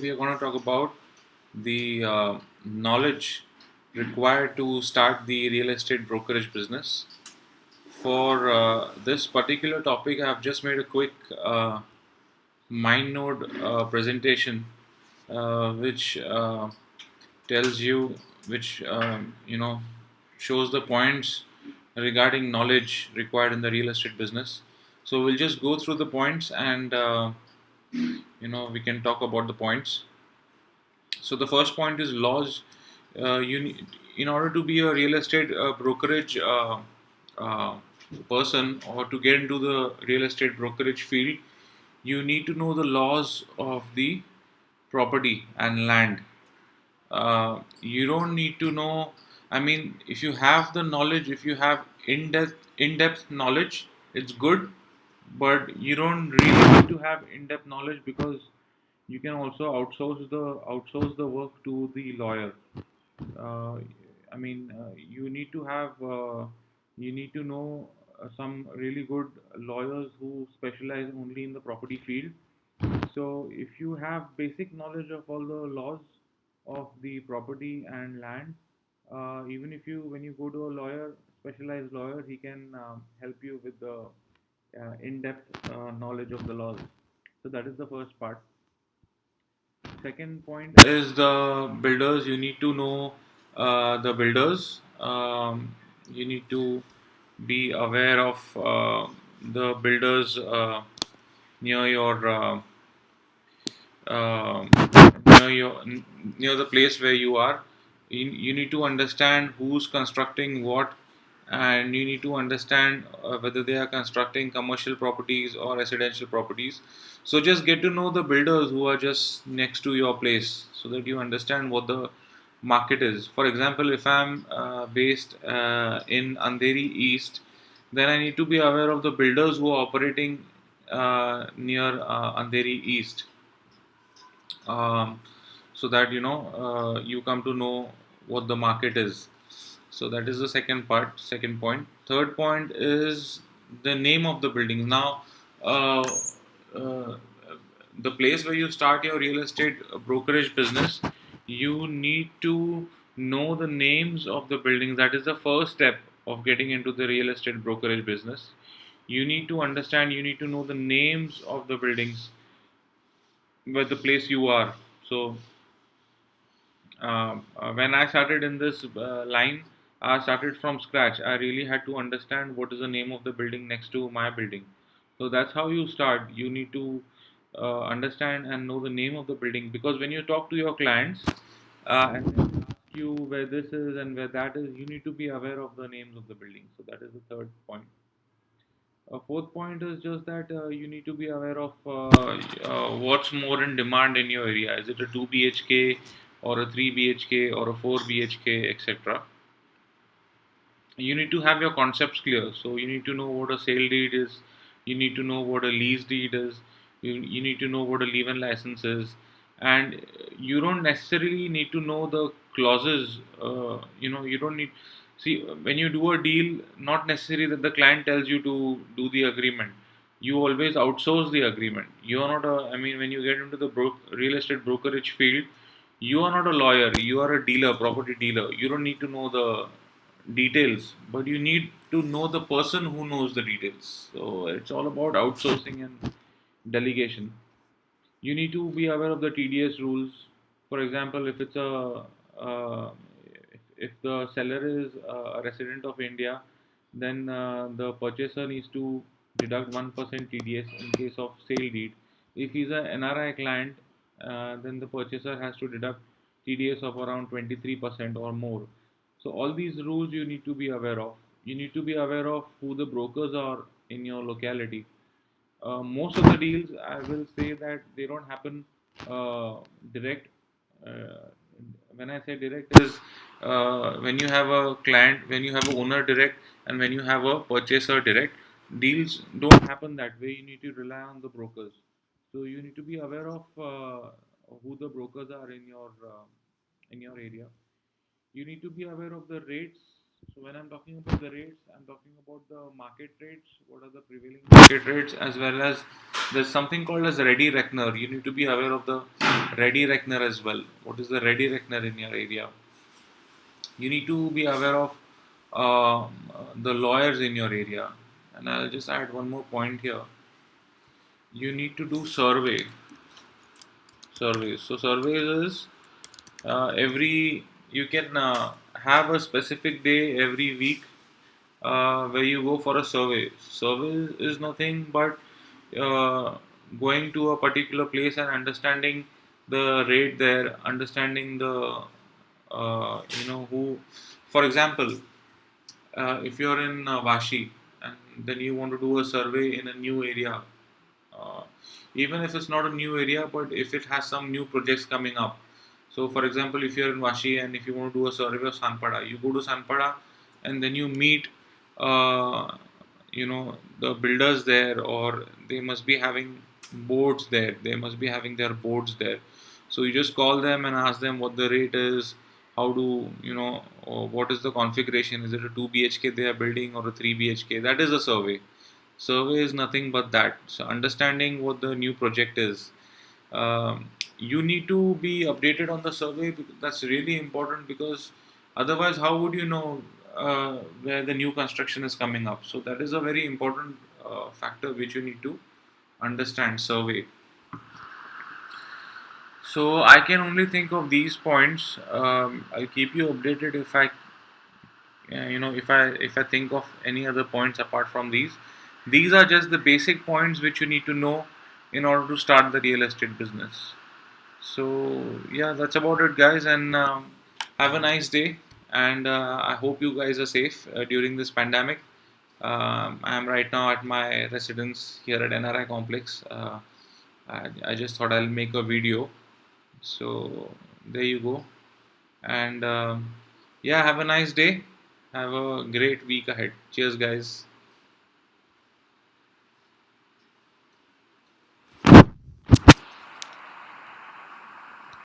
We are going to talk about the knowledge required to start the real estate brokerage business. For this particular topic, I have just made a quick mind node presentation, which tells you, which shows the points regarding knowledge required in the real estate business. So we'll just go through the points and we can talk about the points. So the first point is laws. You need, in order to be a real estate brokerage uh, person, or to get into the real estate brokerage field, you need to know the laws of the property and land. You don't need to know. I mean, if you have the knowledge, if you have in-depth knowledge, it's good, but you don't really need to have in-depth knowledge, because you can also outsource the work to the lawyer. uh, you need to have you need to know some really good lawyers who specialize only in the property field. So if you have basic knowledge of all the laws of the property and land, even if you when you go to a lawyer, specialized lawyer, he can help you with the in-depth knowledge of the laws. So that is the first part. Second point is the builders. You need to know the builders. You need to be aware of the builders near your um near near the place where you are. You need to understand who's constructing what, and you need to understand whether they are constructing commercial properties or residential properties. So just get to know the builders who are just next to your place, so that you understand what the market is. For example, if I'm based in Andheri East, then I need to be aware of the builders who are operating near Andheri East, um, so that you come to know what the market is. So that is the second point. Third point is the name of the building. Now, uh, uh, the place where you start your real estate brokerage business, you need to know the names of the buildings. That is the first step of getting into the real estate brokerage business. You need to understand, you need to know the names of the buildings where the place you are. So when I started in this line, I started from scratch. I really had to understand what is the name of the building next to my building. So that's how you start. You need to understand and know the name of the building, because when you talk to your clients and they ask you where this is and where that is, you need to be aware of the names of the buildings. So that is the third point. A fourth point is just that you need to be aware of what's more in demand in your area. Is it a 2 BHK or a 3 BHK or a 4 BHK, etc. You need to have your concepts clear. So you need to know what a sale deed is. You need to know what a lease deed is. You need to know what a leave-in license is. And you don't necessarily need to know the clauses. You don't need. See, when you do a deal, not necessarily that the client tells you to do the agreement. You always outsource the agreement. You are not a. I mean, when you get into the real estate brokerage field, you are not a lawyer. You are a dealer, property dealer. You don't need to know the details, but you need to know the person who knows the details. So it's all about outsourcing and delegation. You need to be aware of the TDS rules. For example, if it's uh, if the seller is a resident of India, then the purchaser needs to deduct 1% TDS in case of sale deed. If he's an NRI client, then the purchaser has to deduct TDS of around 23% or more. So all these rules you need to be aware of. You need to be aware of who the brokers are in your locality. Most of the deals, I will say that they don't happen direct. Uh, when I say direct, is when you have a client, when you have a owner direct, and when you have a purchaser direct. Deals don't happen that way. You need to rely on the brokers. So you need to be aware of who the brokers are in your area. You need to be aware of the rates So when I'm talking about the rates, I'm talking about the market rates. What are the prevailing market rates, as well as there's something called as ready reckoner. You need to be aware of the ready reckoner as well. What is the ready reckoner in your area? You need to be aware of the lawyers in your area. And I'll just add one more point here. You need to do surveys. So surveys is every you can have a specific day every week where you go for a survey. Survey is nothing but uh, going to a particular place and understanding the rate there, understanding the who. For example, if you're in Vashi and then you want to do a survey in a new area, uh, even if it's not a new area, but if it has some new projects coming up. So, for example, if you're in Vashi and if you want to do a survey of Sanpada, you go to Sanpada and then you meet, uh, the builders there, or they must be having boards there. They must be having their boards there. So you just call them and ask them what the rate is, how do what is the configuration? Is it a 2 BHK they are building or a 3 BHK? That is a survey. Survey is nothing but that. So understanding what the new project is. You need to be updated on the survey. That's really important, because otherwise, how would you know where the new construction is coming up? So that is a very important factor which you need to understand. Survey. So I can only think of these points. I'll keep you updated if I if I think of any other points apart from these. These are just the basic points which you need to know in order to start the real estate business. So yeah, that's about it, guys, and have a nice day. And I hope you guys are safe during this pandemic. I am right now at my residence here at NRI complex. I just thought I'll make a video. So there you go. And yeah, have a nice day. Have a great week ahead. Cheers, guys.